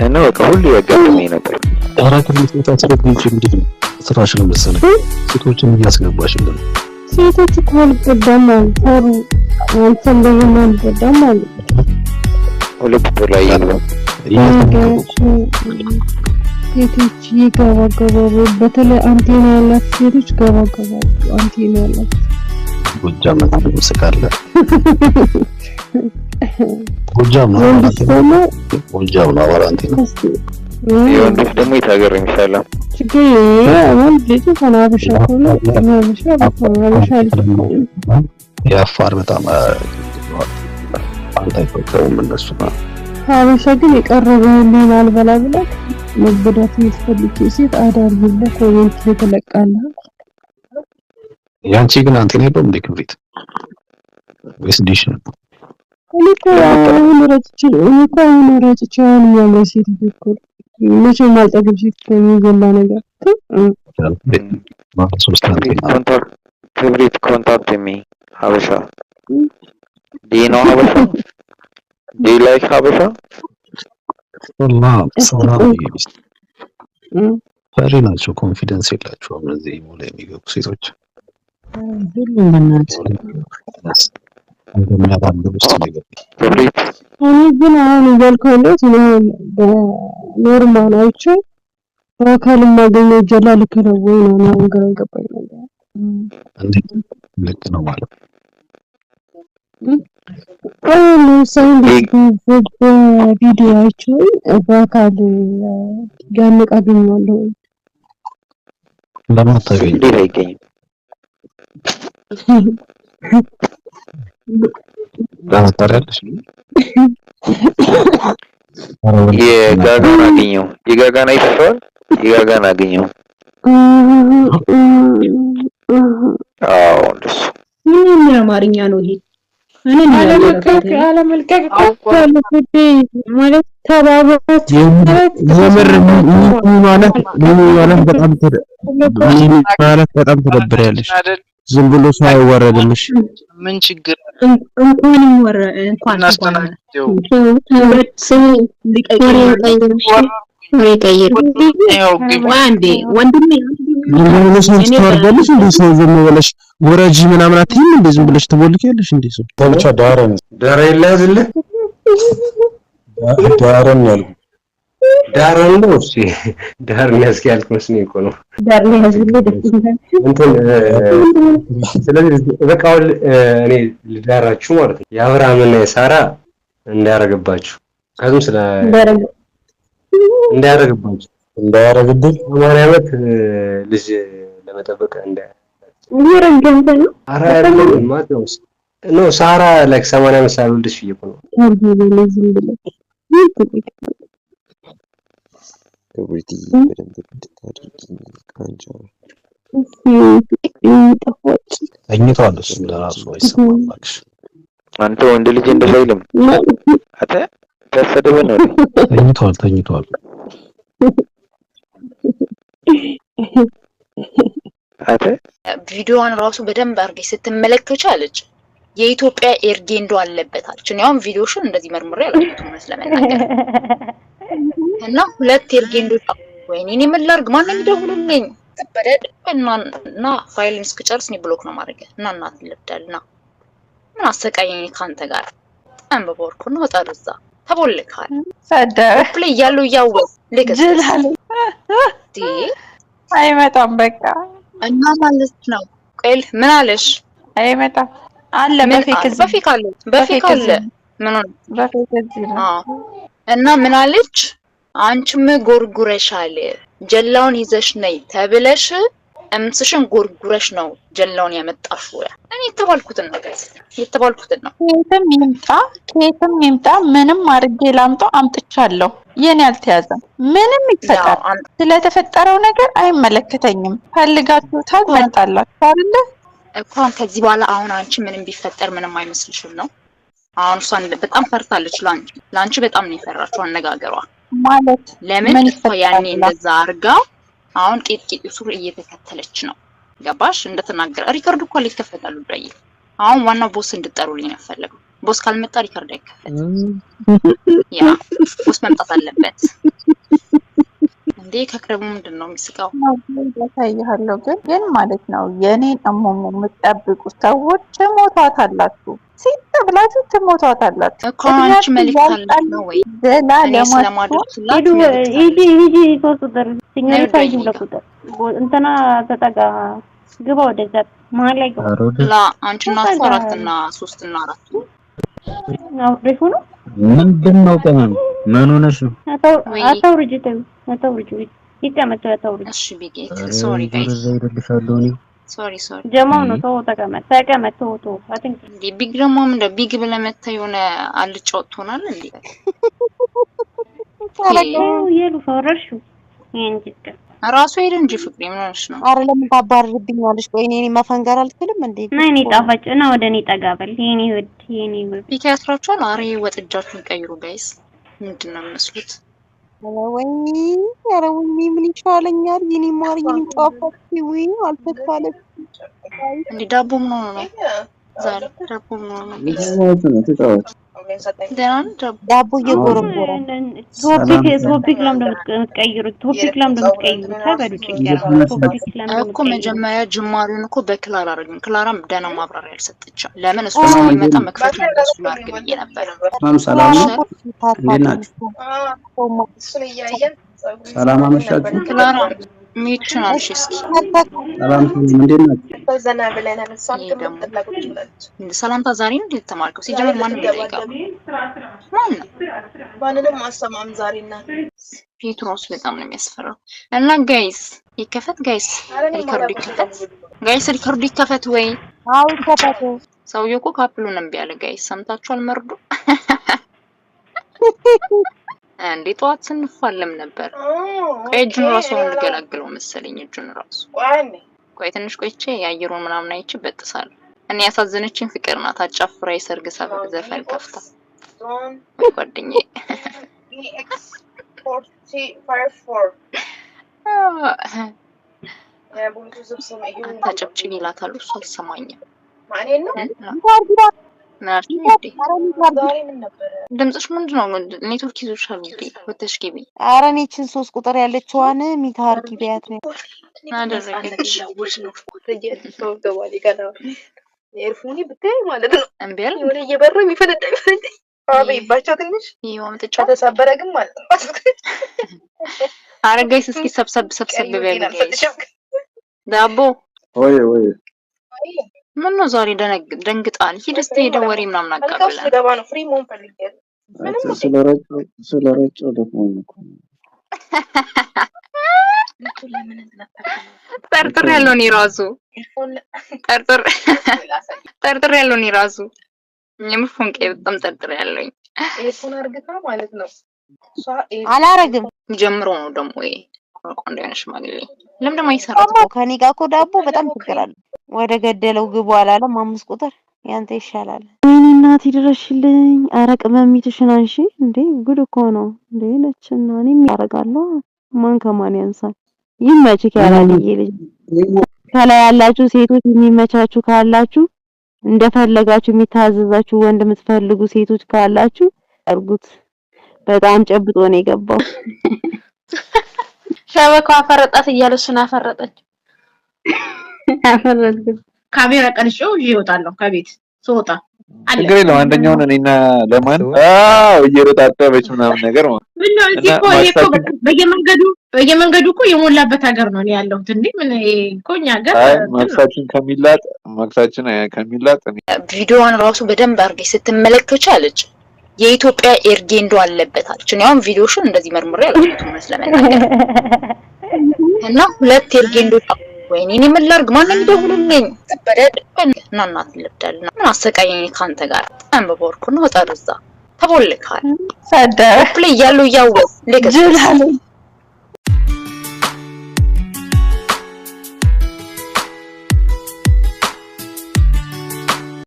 እና በቃ ሁሉ ያጋጥመኝ ነበር። አራከም ተታስረግኝ እንዴ ስራሽ ነው መሰለኝ ሴቶችን እያስገባሽ ነው። ሴቶች እኮ አልቀዳም አልፈሩ አልፈለግም አልቀዳም ማለት ሁለት ላይ ነው ሴቶች ይገባገባሉ። በተለይ አንቴና ያላት ሴቶች ገባገባሉ። አንቴና ያላት ጎጃም ነው መስካለ ጎጃም ነው ጎጃም ነው አንቴና የወንዶች ደግሞ የታገር ይሻላል። ችግር የለም ልጅ ተናብሻ ሁሉ ተናብሻ ያፋር በጣም አንተ አይፈቀውም እነሱ ሀበሻ ግን የቀረበልን አልበላ ብለህ መበዳት የምትፈልግ ሴት አዳር ብለህ ኮሜንት ትለቃለህ። ያንቺ ግን አንተ ነው እንደ ክብሪት ወይስ ዲሽ ነው? እኔ እኮ አሁን ረጭቼ የሚያምር ሴት እኮ መቼም ማልጠግብ ሴት የሚገላ ነገር ክብሪት ኮንታክት ሚ ሀበሻ ዲኖ ሀበሻ ዲ ላይክ ሀበሻ ሰላም ፈሪ ናቸው። ኮንፊደንስ የላቸውም እነዚህ ሙሉ የሚገቡ ሴቶች ሁሉም በእናትህ እንደሚያባንዱ ስለገብ ክብሪት እኔ ግን አሁን እያልኩለት በኖርማል አይቼ በአካል ማገኘው ጀላ ልክ ነው ወይ ነው ግራ የገባኝ ነገር እንዴት ልክ ነው ማለት ቪዲዮ አይቼ በአካል ያነቃገኛለሁ ለማታገኝ አይገኝም ለማታረልሽ የጋጋን አይተኸዋል? የጋጋን አገኘው አዎ እንደሱ ምን አማርኛ ነው ይሄ? አለመልቀቅ ማለት ተባባች በጣም ተደብሪያለሽ። ዝም ብሎ ሰው አይወረድልሽ። ምን ችግር እንኳን እናስተናግደው ወረጂ ምናምን አትይም እንዴ? ዝም ብለሽ ትቦልኪያለሽ እንዴ? ሰው ብቻ ዳራ ይላዝል ዳራም ያልኩ ዳራም ነው እሺ ዳር የሚያስኪ ያልኩ መስሎኝ እኮ ነው ዳር ላይ ያዝልኝ እንትን ስለዚህ በቃው እኔ ልዳራችሁ ማለት ነው የአብርሃምና የሳራ እንዳያረጋባችሁ ከዚህም ስለ እንዳያረግብኝ 80 ዓመት ልጅ ለመጠበቅ ይረገምተ ነው አራ አይደለም ማቴዎስ ነው ሳራ like 80 ዓመት ሳልወልድሽ ይቆ ነው ክብሪት በደንብ እንድታደርጊ ቃንጫ ተኝቷል እሱ ለራሱ አይሰማም ማክሽ አንተ ወንድ ልጅ እንደሌለም አተ ተሰደበ ነው ተኝቷል አተ ቪዲዮዋን ራሱ በደንብ አርገሽ ስትመለከች አለች የኢትዮጵያ ኤርጌንዶ አለበት አለች። እኛም ቪዲዮሽን እንደዚህ መርምሬ አላየሁትም ስለማናገር እና ሁለት ኤርጌንዶ ወይኔ እኔ ምን ላድርግ ማንንም ደውሉልኝ ተበደና ፋይልን እስከጨርስ ነው ብሎክ ነው ማድረግ እና እናት ልብዳልና ምን አሰቃየኝ ካንተ ጋር አንበቦርኩ ነው ታርዛ ተቦልካል ሰደረ ፕሌይ ያለው ያወው ለገዝላል አይመጣም በቃ እና ማለት ነው ቆይል ምን አለሽ አይመጣም አለ በፊክ አለ ምን ነው በፊክ እና ምን አለች አንቺም ጎርጉረሻል ጀላውን ይዘሽ ነይ ተብለሽ እምስሽን ጎርጉረሽ ነው ጀላውን ያመጣሽው እኔ የተባልኩትን ነው ከየትም ይምጣ ምንም አድርጌ ላምጣው አምጥቻለሁ የኔ አልተያዘም ምንም ይፈጠር ስለተፈጠረው ነገር አይመለከተኝም ፈልጋችሁታል መጣላችሁ አይደለ እንኳን ከዚህ በኋላ አሁን አንቺ ምንም ቢፈጠር ምንም አይመስልሽም ነው አሁን እሷን በጣም ፈርታለች ላንቺ በጣም ነው የፈራችው አነጋገሯ ማለት ለምን ያኔ እንደዛ አርጋ አሁን ቂጥቂጥ ሱር እየተከተለች ነው ገባሽ እንደተናገረ ሪከርድ እኮ ሊከፈታሉ ዳይ አሁን ዋናው ቦስ እንድጠሩልኝ ነው ፈልገው ቦስ ካልመጣ ሪከርድ አይከፈት። ያ ቦስ መምጣት አለበት እንዴ። ከክረቡ ምንድነው የሚስቀው? ያሳያለሁ ግን ማለት ነው የኔን አሞሞ የምትጠብቁ ሰዎች ትሞቷታላችሁ። ሲተብላችሁ ትሞቷታላችሁ እኮ አንቺ መልእክት አለሽ ነው ወይ? ለማድረግ ሂጂ ቁጥር ሲግናል ሳይዝ ለቁጥር እንትና ተጠጋ ግባ ወደዛ መሀል ላይ ግባ። ላ አንቺና 4 እና 3 እና 4 አውርደሽ ነው ምንድነው? ቀመም ምን ሆነሽ ነው? አታውርጂ ይቀመጥ አታውርጂ። እሺ ቢጌ ሶሪ ጋይስ ሶሪ ጀማው ነው። ተቀመጥ ተው አትንክ ቢግ ደግሞ ምንድነው ቢግ ብለህ መተህ የሆነ አልጫ ወጥቶናል እንዴ? የሉ ፈረርሹ ይንጅከ ራሱ ሄደ እንጂ ፍቅሬ ምን ሆነሽ ነው? አረ ለምን ታባርርብኛለሽ? ቆይ እኔ መፈንገር አልችልም እንዴ? ነኝ ጣፋጭ ነው። ወደ እኔ ጠጋበል የኔ ውድ ቢካ ያስራችኋል። አሬ ወጥጃችሁን ቀይሩ ጋይስ። ምንድነው መስሉት? አረ ወይ ምን ይሻለኛል? የኔ ማር የኔ ጣፋጭ ወይ አልተካለች እንዴ? ዳቦ ምን ሆነ ነው ዛሬ? ዳቦ ምን ሆነ ነው? ዳቦ እየጎረጎረ ቶፒክ ለምን የምትቀይሩት? ታበዱ ቶፒክ ለምን እኮ መጀመሪያ ጅማሬውን እኮ በክላራ አላረግም። ክላራም ደህና ማብራሪያ አልሰጠችም። ለምን እሱ ሲመጣ መክፈት ነው እሱ ማርግ ብዬ ነበር። ሰላም ነው። እንዴት ናችሁ? ሰላም አመሻችሁ። ክላራ ሚቹን አልሽ እስኪ ሰላም እንዴት ናችሁ? በዘና ብለናል። እሷም ሰላምታ ዛሬ ነው የተማርከው? ሲጀምር ማንም ይጠይቃል። ማንንም አሰማም ዛሬ እና ፔትሮስ በጣም ነው የሚያስፈራው። እና ጋይስ ይከፈት ጋይስ፣ ሪከርድ ይከፈት ጋይስ፣ ሪከርድ ይከፈት ወይ? አው ይከፈት። ሰውዬው እኮ ካፕሉን እምቢ አለ ጋይስ። ሰምታችኋል? መርዶ እንዴ ጠዋት ስንፋለም ነበር። እጁን ራሱ እንገላግለው መሰለኝ። እጁን ራሱ ቆይ ትንሽ ቆይቼ ያየሩን ምናምን አይቼ በጥሳለሁ። እኔ ያሳዘነችኝ ፍቅር ናት። አጫፍራ የሰርግ ዘፈን ከፍታ ጓደኛዬ አታጨብጭቢ ይላታሉ። እሱ አልሰማኝም። ድምፅሽ ምንድነው? ኔትወርክ ይዞሻል እንዴ? ወተሽ ግቢ። ኧረ እኔ እችን 3 ቁጥር ያለችዋን ሚታር ግቢያት ነው አደረገች። ኤርፎኒ ብታይ ማለት ነው እምቢ አለ። የሆነ እየበረው የሚፈነዳ አበይባቸው ትንሽ ይወምጥጫ ተሰበረ ግን ማለት ነው። አረጋይስ እስኪ ሰብሰብ በሉ ጋይስ። ዳቦ ወይ ምን ነው ዛሬ ደንግጣል? ሂድ እስቲ ሄደ ወሬ ምናምን አቀበለ ገባ ነው ፍሪ ሞን ፈልጌያለሁ። ስለረጨው ደግሞ ጠርጥር ያለው እኔ ራሱ ጠርጥር ያለው እኔ ራሱ የምፎንቄ በጣም ጠርጥር ያለኝ ኤርፎን አርግታ ማለት ነው። አላረግም ጀምሮ ነው ደግሞ ይሄ ቆንጆ አይነሽ ማግሌ ለምን ደግሞ አይሰራም? ከኔ ጋር እኮ ዳቦ በጣም ችግር አለ። ወደ ገደለው ግቡ አላለም። 5 ቁጥር ያንተ ይሻላል። ወይኔ እናት ይድረሽልኝ። ኧረ ቅመሚትሽን አንሺ እንዴ! ጉድ እኮ ነው እንዴ! ነችና እኔም ያረጋለሁ። ማን ከማን ያንሳል? ይመችክ ያላልዬ ልጅ። ከላይ ያላችሁ ሴቶች የሚመቻችሁ ካላችሁ እንደፈለጋችሁ የሚታዘዛችሁ ወንድ የምትፈልጉ ሴቶች ካላችሁ አርጉት። በጣም ጨብጦ ነው የገባው። ሸበካው አፈረጣት እያለሽና አፈረጠች። አፈረጥኩ። ካሜራ ቀርጬው ይወጣለሁ ከቤት ስወጣ ችግር የለውም። አንደኛውን እኔና ለማን እየረጣጠበች ምናምን ነገር ማለት ምነው እዚህ እኮ በየመንገዱ እኮ የሞላበት ሀገር ነው ያለሁት። እንዴ ምን እኮ እኛ ሀገር ማክሳችን ከሚላጥ ቪዲዮዋን ራሱ በደንብ አድርገሽ ስትመለከች አለች የኢትዮጵያ ኤርጌንዶ አለበት አለች። እኔ አሁን ቪዲዮሽን እንደዚህ መርምሬ አላየሁትም ስለማናገር እና 2 ኤርጌንዶ ወይኔ እኔ ምን ላድርግ? ማንም ይደውልልኝ ተበደድኩኝ እና እናት ልብዳልና ምን አሰቃየኝ ካንተ ጋር አንበቦርኩ ነው ተርዛ ተቦልካል ሰደ ፕሌይ ያለው ያው ለከሰ